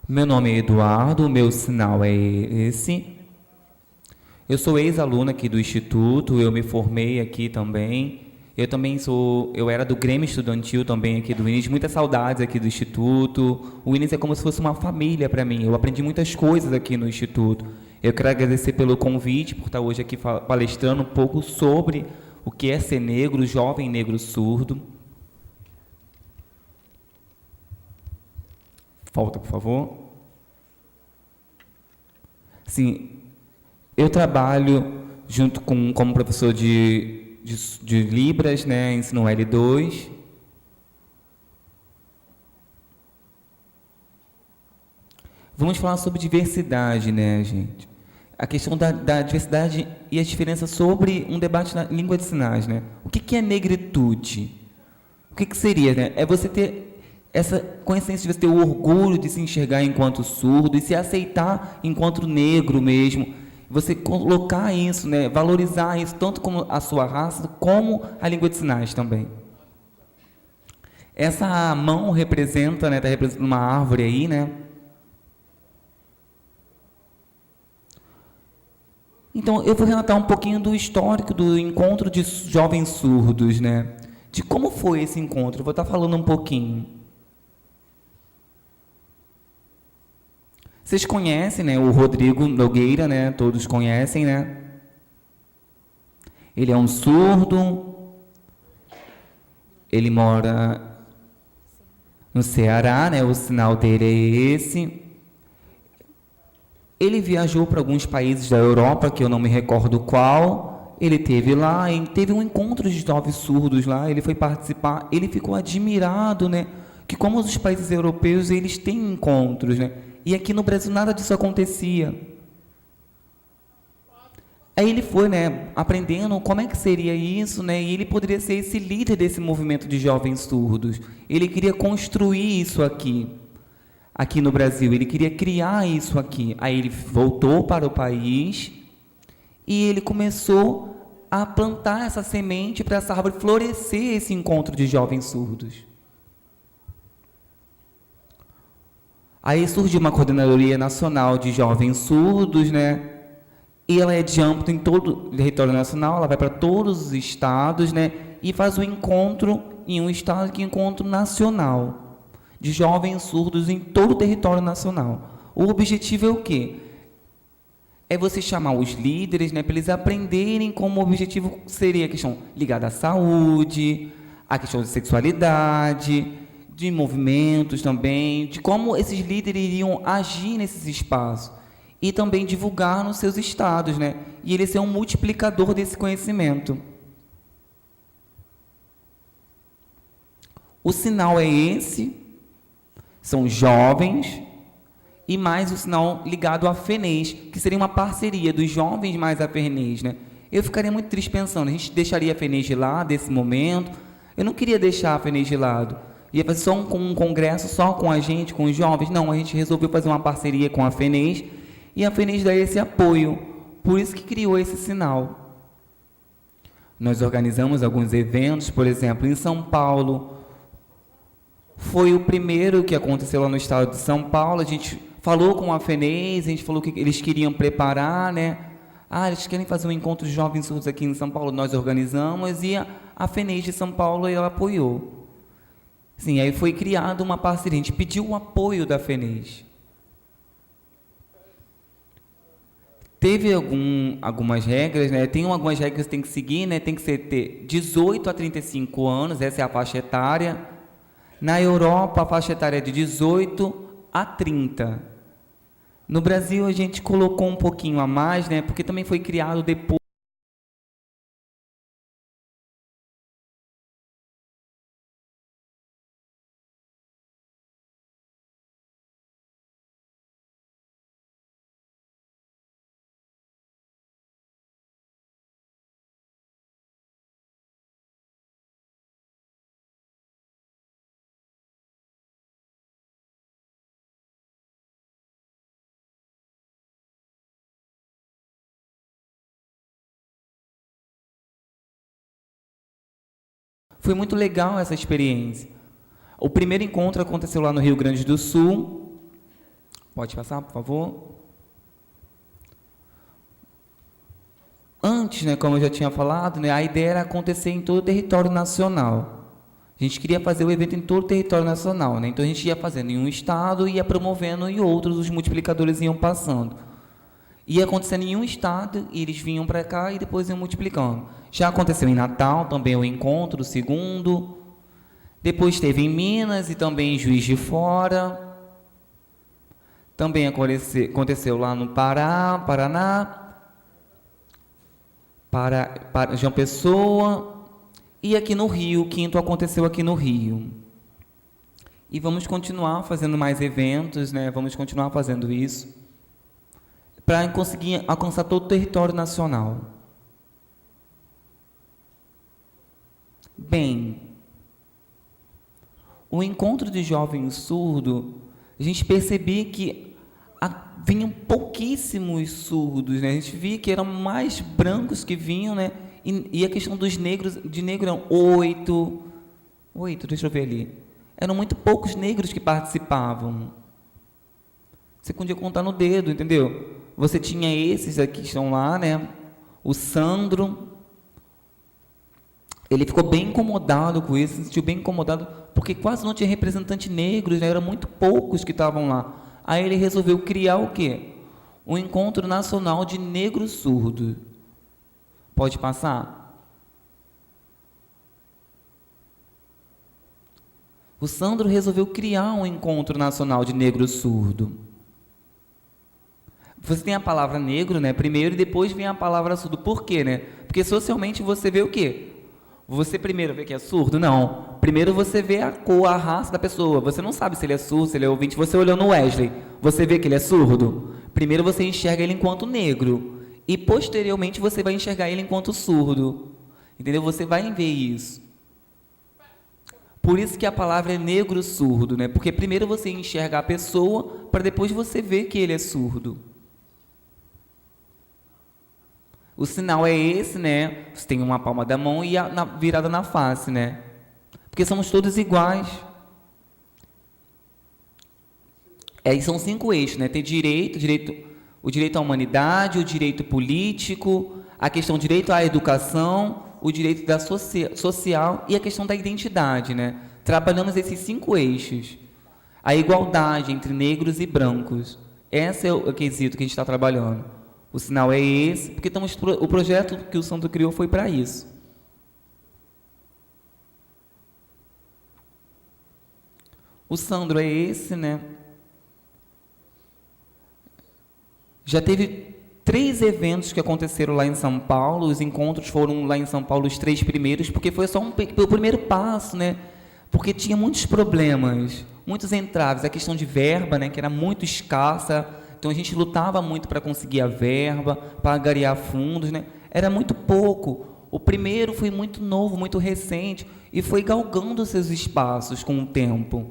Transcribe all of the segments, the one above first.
Meu nome é Eduardo, o meu sinal é esse. Eu sou ex-aluna aqui do Instituto, eu me formei aqui também. Eu era do Grêmio Estudantil também aqui do INES, muitas saudades aqui do Instituto. O INES é como se fosse uma família para mim, eu aprendi muitas coisas aqui no Instituto. Eu quero agradecer pelo convite, por estar hoje aqui palestrando um pouco sobre o que é ser negro, jovem negro surdo. Volta, por favor. Sim, eu trabalho junto como professor de Libras, né, ensino L2. Vamos falar sobre diversidade, né, gente? A questão da diversidade e a diferença sobre um debate na língua de sinais, né? O que é negritude? O que seria, né? É você ter essa consciência de você ter o orgulho de se enxergar enquanto surdo e se aceitar enquanto negro mesmo. Você colocar isso, né? Valorizar isso, tanto como a sua raça, como a língua de sinais também. Essa mão representa, né? Está representando uma árvore aí, né? Então, eu vou relatar um pouquinho do histórico do encontro de jovens surdos, né? De como foi esse encontro. Eu vou estar falando um pouquinho. Vocês conhecem, né, o Rodrigo Nogueira, né? Todos conhecem, né? Ele é um surdo. Ele mora no Ceará, né? O sinal dele é esse. Ele viajou para alguns países da Europa, que eu não me recordo qual. Ele teve lá, teve um encontro de jovens surdos lá, ele foi participar, ele ficou admirado, né? Que como os países europeus, eles têm encontros, né? E aqui no Brasil nada disso acontecia. Aí ele foi, né, aprendendo como é que seria isso, né? E ele poderia ser esse líder desse movimento de jovens surdos. Ele queria construir isso aqui no Brasil, ele queria criar isso aqui. Aí ele voltou para o país e ele começou a plantar essa semente para essa árvore florescer esse encontro de jovens surdos. Aí surgiu uma coordenadoria nacional de jovens surdos, né? E ela é de âmbito em todo o território nacional, ela vai para todos os estados, né? E faz o encontro em um estado que é encontro nacional de jovens surdos em todo o território nacional. O objetivo é o quê? É você chamar os líderes, né, para eles aprenderem como o objetivo seria a questão ligada à saúde, a questão de sexualidade, de movimentos também, de como esses líderes iriam agir nesses espaços e também divulgar nos seus estados, né? E ele ser um multiplicador desse conhecimento. O sinal é esse, são jovens, e mais o sinal ligado à FENES, que seria uma parceria dos jovens mais a FENES, né? Eu ficaria muito triste pensando, a gente deixaria a FENES de lado nesse momento, eu não queria deixar a FENES de lado, ia fazer só um congresso só com a gente, com os jovens, não, a gente resolveu fazer uma parceria com a FENES, e a FENES dá esse apoio, por isso que criou esse sinal. Nós organizamos alguns eventos, por exemplo, em São Paulo, foi o primeiro que aconteceu lá no estado de São Paulo, a gente falou com a FENES, a gente falou que eles queriam preparar, né? Ah, eles querem fazer um encontro de jovens surdos aqui em São Paulo, nós organizamos, e a FENES de São Paulo, ela apoiou. Sim, aí foi criada uma parceria, a gente pediu o apoio da FENES. Teve algumas regras, né? Tem algumas regras que tem que seguir, né? Tem que ter 18 a 35 anos, essa é a faixa etária. Na Europa, a faixa etária é de 18 a 30. No Brasil, a gente colocou um pouquinho a mais, né? Porque também foi criado depois. Foi muito legal essa experiência. O primeiro encontro aconteceu lá no Rio Grande do Sul. Pode passar, por favor? Antes, né, como eu já tinha falado, né, a ideia era acontecer em todo o território nacional. A gente queria fazer o evento em todo o território nacional, né? Então a gente ia fazendo em um estado e ia promovendo em outros, os multiplicadores iam passando. Ia acontecendo em um estado e eles vinham para cá e depois iam multiplicando. Já aconteceu em Natal também o encontro, o segundo. Depois teve em Minas e também em Juiz de Fora. Também aconteceu lá no Paraná. Para João Pessoa, e aqui no Rio, o quinto aconteceu aqui no Rio. E vamos continuar fazendo mais eventos, né? Vamos continuar fazendo isso, para conseguir alcançar todo o território nacional. Bem, o encontro de jovem surdo, a gente percebia que vinham pouquíssimos surdos, né? A gente via que eram mais brancos que vinham, né? E a questão dos negros, de negro eram 8, deixa eu ver ali. Eram muito poucos negros que participavam. Você podia contar no dedo, entendeu? Você tinha esses aqui que estão lá, né? O Sandro, ele ficou bem incomodado com isso, se sentiu bem incomodado, porque quase não tinha representante negros, né? Eram muito poucos que estavam lá. Aí ele resolveu criar o quê? Um encontro nacional de negro surdo. Pode passar? O Sandro resolveu criar um encontro nacional de negro surdo. Você tem a palavra negro, né? Primeiro, e depois vem a palavra surdo. Por quê, né? Porque socialmente você vê o quê? Você primeiro vê que é surdo? Não. Primeiro você vê a cor, a raça da pessoa. Você não sabe se ele é surdo, se ele é ouvinte. Você olhou no Wesley, você vê que ele é surdo? Primeiro você enxerga ele enquanto negro. E posteriormente você vai enxergar ele enquanto surdo. Entendeu? Você vai ver isso. Por isso que a palavra é negro surdo, né? Porque primeiro você enxerga a pessoa, para depois você ver que ele é surdo. O sinal é esse, né? Você tem uma palma da mão e virada na face, né? Porque somos todos iguais. E são 5 eixos, né? Tem o direito à humanidade, o direito político, a questão do direito à educação, o direito da social e a questão da identidade, né? Trabalhamos esses 5 eixos. A igualdade entre negros e brancos. Esse é o quesito que a gente está trabalhando. O sinal é esse, porque o projeto que o Sandro criou foi para isso. O Sandro é esse, né? Já teve 3 eventos que aconteceram lá em São Paulo. Os encontros foram lá em São Paulo os 3 primeiros, porque foi só o primeiro passo, né? Porque tinha muitos problemas, muitos entraves. A questão de verba, né? Que era muito escassa. Então a gente lutava muito para conseguir a verba, para angariar fundos, né? Era muito pouco. O primeiro foi muito novo, muito recente, e foi galgando seus espaços com o tempo.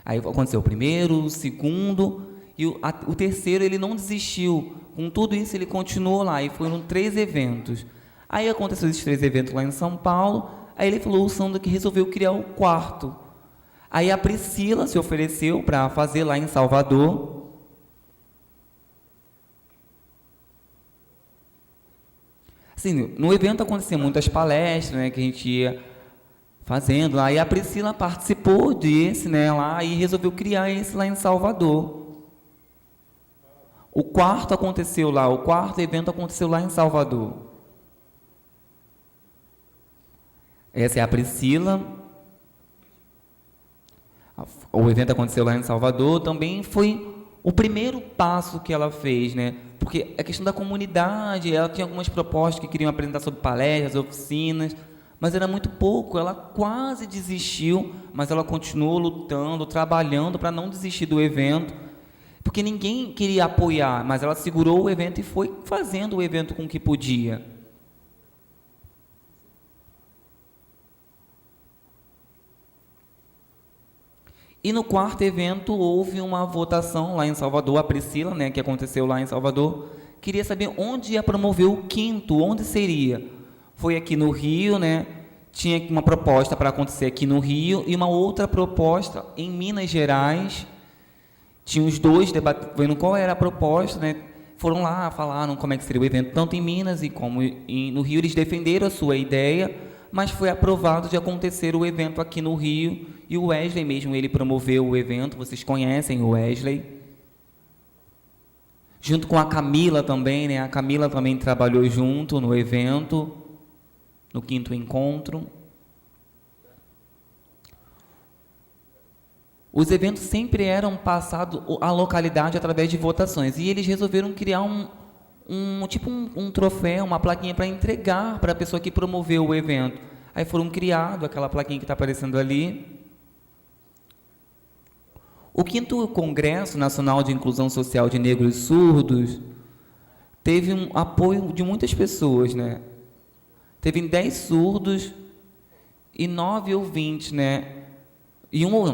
Aí aconteceu o primeiro, o segundo, e o terceiro ele não desistiu. Com tudo isso ele continuou lá, e foram 3 eventos. Aí aconteceu esses 3 eventos lá em São Paulo, aí ele falou, o Sandro, que resolveu criar o 4º. Aí a Priscila se ofereceu para fazer lá em Salvador. Assim, no evento aconteciam muitas palestras, né, que a gente ia fazendo lá, e a Priscila participou desse, né, lá, e resolveu criar esse lá em Salvador. O 4º aconteceu lá, o 4º evento aconteceu lá em Salvador. Essa é a Priscila. O evento aconteceu lá em Salvador, também foi o primeiro passo que ela fez, né? Porque a questão da comunidade, ela tinha algumas propostas que queriam apresentar sobre palestras, oficinas, mas era muito pouco, ela quase desistiu, mas ela continuou lutando, trabalhando para não desistir do evento, porque ninguém queria apoiar, mas ela segurou o evento e foi fazendo o evento com o que podia. E no 4º evento houve uma votação lá em Salvador, a Priscila, né, que aconteceu lá em Salvador, queria saber onde ia promover o 5º, onde seria. Foi aqui no Rio, né, tinha uma proposta para acontecer aqui no Rio e uma outra proposta em Minas Gerais, Tinha os dois debatendo qual era a proposta, né? Foram lá, falaram como é que seria o evento, tanto em Minas e como no Rio. Eles defenderam a sua ideia, mas foi aprovado de acontecer o evento aqui no Rio, e o Wesley mesmo, ele promoveu o evento. Vocês conhecem o Wesley, junto com a Camila também, né? A Camila também trabalhou junto no evento, no 5º encontro. Os eventos sempre eram passados à localidade através de votações, e eles resolveram criar um troféu, uma plaquinha para entregar para a pessoa que promoveu o evento. Aí foram criados aquela plaquinha que está aparecendo ali. O 5º Congresso Nacional de Inclusão Social de Negros e Surdos teve um apoio de muitas pessoas, né? Teve 10 surdos e 9 ouvintes, né?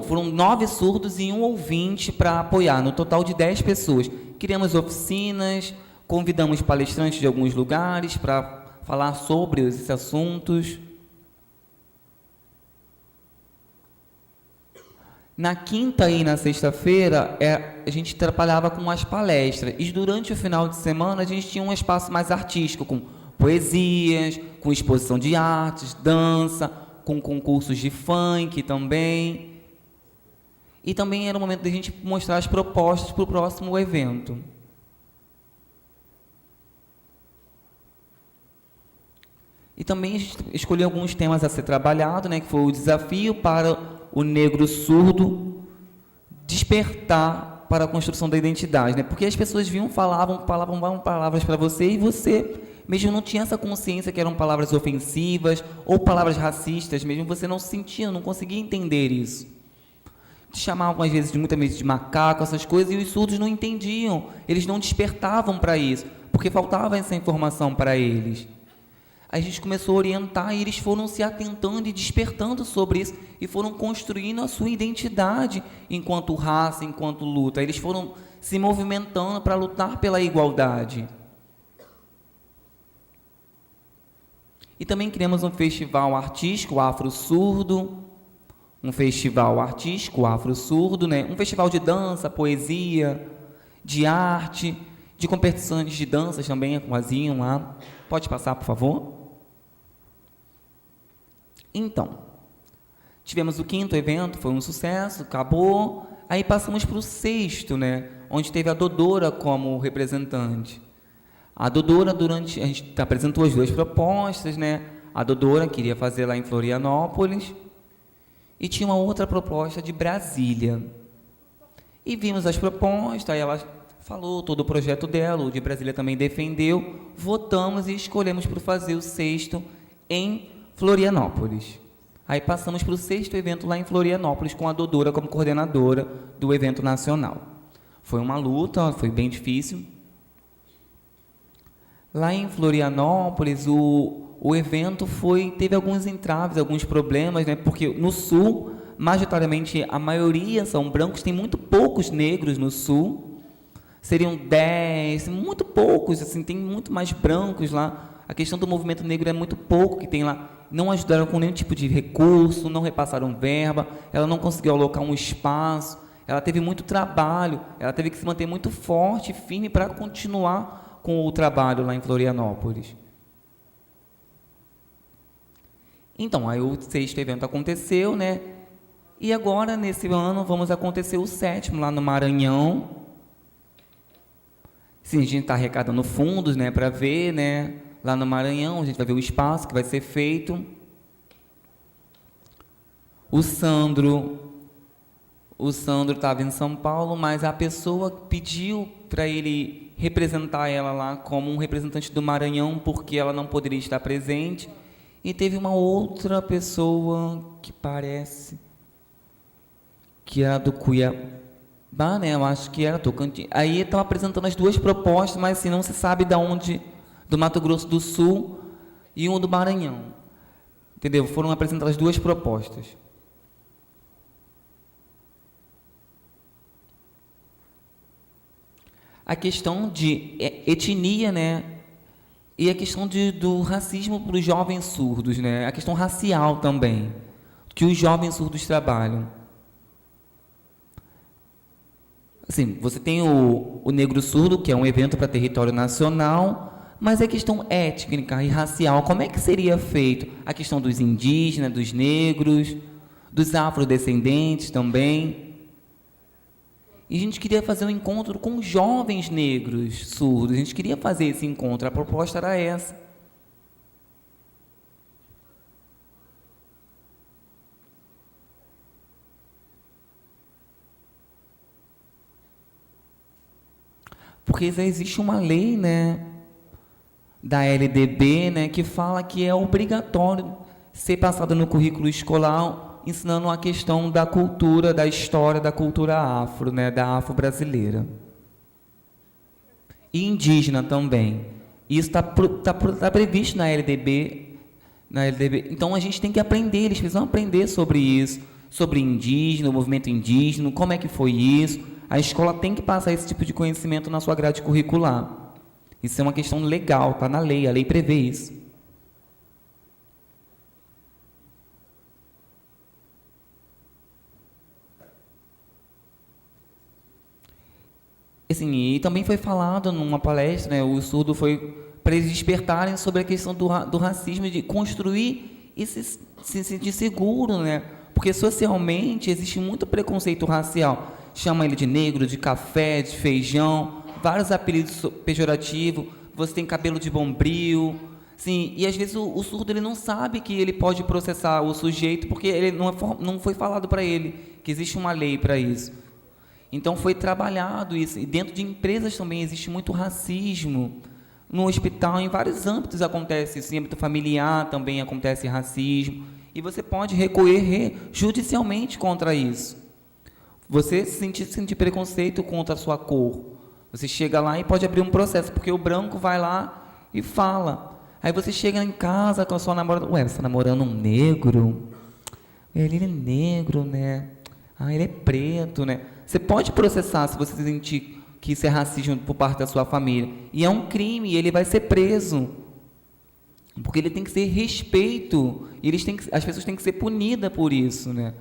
Foram 9 surdos e 1 ouvinte para apoiar, no total de 10 pessoas. Criamos oficinas, convidamos palestrantes de alguns lugares para falar sobre esses assuntos. Na quinta e na sexta-feira, a gente trabalhava com as palestras, e durante o final de semana a gente tinha um espaço mais artístico, com poesias, com exposição de artes, dança, com concursos de funk também. E também era o momento de a gente mostrar as propostas para o próximo evento. E também a gente escolheu alguns temas a ser trabalhado, né, que foi o desafio para o negro surdo despertar para a construção da identidade, né? Porque as pessoas falavam palavras para você, e você mesmo não tinha essa consciência que eram palavras ofensivas ou palavras racistas, mesmo você não sentia, não conseguia entender isso. Te chamavam às vezes, muitas vezes, de macaco, essas coisas, e os surdos não entendiam, eles não despertavam para isso, porque faltava essa informação para eles. A gente começou a orientar, e eles foram se atentando e despertando sobre isso, e foram construindo a sua identidade enquanto raça, enquanto luta. Eles foram se movimentando para lutar pela igualdade. E também criamos um festival artístico afro-surdo, né? Um festival de dança, poesia, de arte, de competições de danças também faziam lá. Pode passar, por favor? Então, tivemos o 5º evento, foi um sucesso, acabou. Aí passamos para o 6º, né? Onde teve a Dodora como representante. A Dodora, a gente apresentou as 2 propostas, né? A Dodora queria fazer lá em Florianópolis, e tinha uma outra proposta de Brasília. E vimos as propostas, aí ela falou todo o projeto dela, o de Brasília também defendeu, votamos e escolhemos para fazer o 6º em Florianópolis. Aí passamos para o 6º evento lá em Florianópolis, com a Dodora como coordenadora do evento nacional. Foi uma luta, foi bem difícil. Lá em Florianópolis, o evento teve alguns entraves, alguns problemas, né? Porque no Sul, majoritariamente, a maioria são brancos, tem muito poucos negros no Sul. Seriam 10, muito poucos, assim, tem muito mais brancos lá. A questão do movimento negro é muito pouco que tem lá. Não ajudaram com nenhum tipo de recurso, não repassaram verba, ela não conseguiu alocar um espaço, ela teve muito trabalho, ela teve que se manter muito forte e firme para continuar com o trabalho lá em Florianópolis. Então, aí o 6º evento aconteceu, né? E agora, nesse ano, vamos acontecer o 7º lá no Maranhão. Sim, a gente está arrecadando fundos, né, para ver, né? Lá no Maranhão, a gente vai ver o espaço que vai ser feito. O Sandro estava em São Paulo, mas a pessoa pediu para ele representar ela lá como um representante do Maranhão, porque ela não poderia estar presente. E teve uma outra pessoa que parece que era do Cuiabá, né? Eu acho que era Tocantins. Aí estão apresentando as 2 propostas, mas assim, não se sabe de onde, do Mato Grosso do Sul e um do Maranhão. Entendeu? Foram apresentadas as 2 propostas. A questão de etnia, né? E a questão do racismo para os jovens surdos, né? A questão racial também, que os jovens surdos trabalham. Assim, você tem o Negro Surdo, que é um evento para território nacional, mas a questão étnica e racial, como é que seria feito? A questão dos indígenas, dos negros, dos afrodescendentes também. E a gente queria fazer um encontro com jovens negros surdos, a gente queria fazer esse encontro, a proposta era essa. Porque já existe uma lei, né, da LDB, né, que fala que é obrigatório ser passado no currículo escolar, ensinando a questão da cultura, da história da cultura afro, né, da afro-brasileira. E indígena também. Isso tá previsto na LDB, na LDB. Então a gente tem que aprender, eles precisam aprender sobre isso, sobre indígena, o movimento indígena, como é que foi isso. A escola tem que passar esse tipo de conhecimento na sua grade curricular. Isso é uma questão legal, está na lei, a lei prevê isso. Assim, e também foi falado numa palestra, né, o surdo foi para eles despertarem sobre a questão do racismo, de construir e se sentir seguro, né? Porque socialmente existe muito preconceito racial. Chama ele de negro, de café, de feijão, vários apelidos pejorativos. Você tem cabelo de bombril, sim. E às vezes o surdo ele não sabe que ele pode processar o sujeito porque ele não foi falado para ele que existe uma lei para isso. Então foi trabalhado isso. E dentro de empresas também existe muito racismo. No hospital, em vários âmbitos acontece isso. Em âmbito familiar também acontece racismo. E você pode recorrer judicialmente contra isso. Você sentir preconceito contra a sua cor. Você chega lá e pode abrir um processo, porque o branco vai lá e fala. Aí você chega em casa com a sua namorada. Ué, você está namorando um negro? Ele é negro, né? Ah, ele é preto, né? Você pode processar se você sentir que isso é racismo por parte da sua família. E é um crime, e ele vai ser preso. Porque ele tem que ser respeito. E as pessoas têm que ser punidas por isso, né?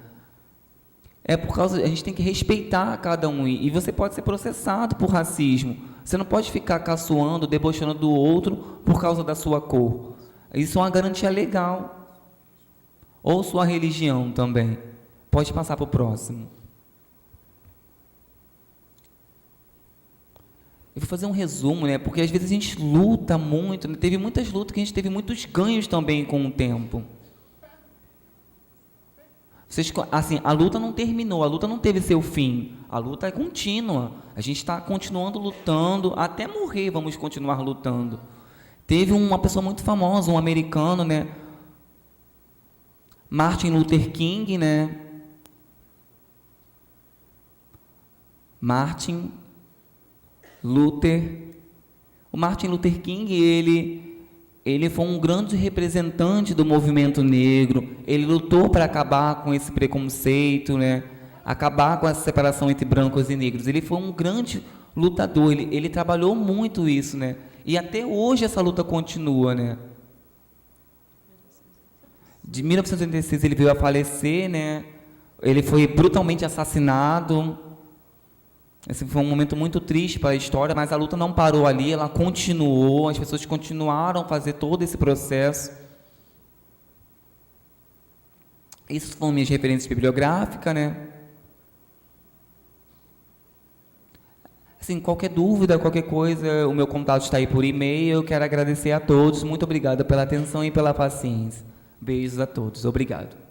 É por causa, a gente tem que respeitar cada um, e você pode ser processado por racismo. Você não pode ficar caçoando, debochando do outro por causa da sua cor. Isso é uma garantia legal. Ou sua religião também. Pode passar para o próximo. Eu vou fazer um resumo, né? Porque às vezes a gente luta muito, né? Teve muitas lutas que a gente teve muitos ganhos também com o tempo. Assim, a luta não terminou, a luta não teve seu fim, a luta é contínua, a gente está continuando lutando, até morrer vamos continuar lutando. Teve uma pessoa muito famosa, um americano, né, Martin Luther King, né, o Martin Luther King, ele foi um grande representante do movimento negro, ele lutou para acabar com esse preconceito, né? Acabar com essa separação entre brancos e negros. Ele foi um grande lutador, ele trabalhou muito isso, né? E até hoje essa luta continua, né? De 1986 ele veio a falecer, né? Ele foi brutalmente assassinado. Esse foi um momento muito triste para a história, mas a luta não parou ali, ela continuou, as pessoas continuaram a fazer todo esse processo. Isso foram minhas referências bibliográficas, né? Assim, qualquer dúvida, qualquer coisa, o meu contato está aí por e-mail. Eu quero agradecer a todos, muito obrigado pela atenção e pela paciência. Beijos a todos, obrigado.